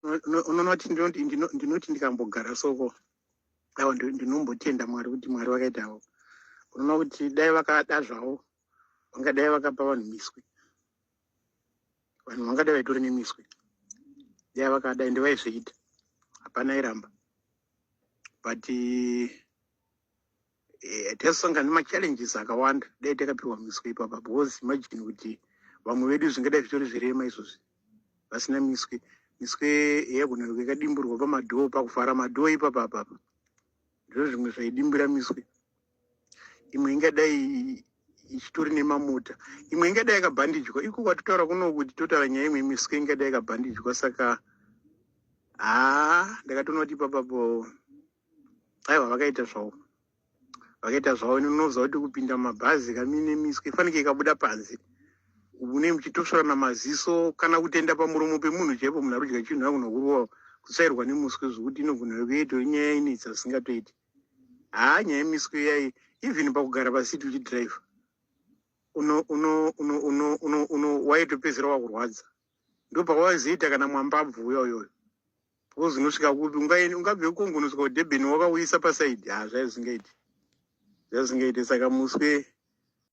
unoona kuti ndinoti ndikambogara soko awa ndinombotenda Mwari kuti Mwari vakaitawo. Unoona kuti dai vakada zvavo vangadai vakapa vanhu miswi, vanhu vangadai vaitori nemiswi, dai vakada ende vaizviita, hapana iramba. But tasangana nemachallenges akawanda dai takapiwa miswi ipapa, because imagine kuti vamwe vedu zvingadai zvitori zvirema izvozvi vasina miswi. Miswi yagunhu ikadimburwa pamadhoo, pakuvhara madhoo ipapa ndizvo zvimwe zvaidimbura miswi. Imwe ingadai ichitori nemamota, imwe ingadai yakabhandijwa. Iko kwatotaura kuno kuti totaura nyaya imwe miswi ingadai yakabhandijwa. Saka ndakatoona kuti ipapapo aiwa vakaita zvavo, inonoza kuti kupinda mabhazi kamine miswi ifanike ikabuda panze une muchitosvara namaziso kana kutenda pamuromo pemunhu chaipo, munhu arudya chinhu agona kurowa kutsairwa nemuswi zvokuti inogona kuita inyaya inetsa zvisingatoiti. Nyaya yemiswi yai even pakugara pasiti uchidhiraivha waitopedzera wakurwadza. Ndo pakawazoita kana mwamba abvuya uyoyo, because unosvika kupi ungabve kukongo unosvika kuDurban wakauyisa pasaidhi, zvaizvingaiti. Saka muswe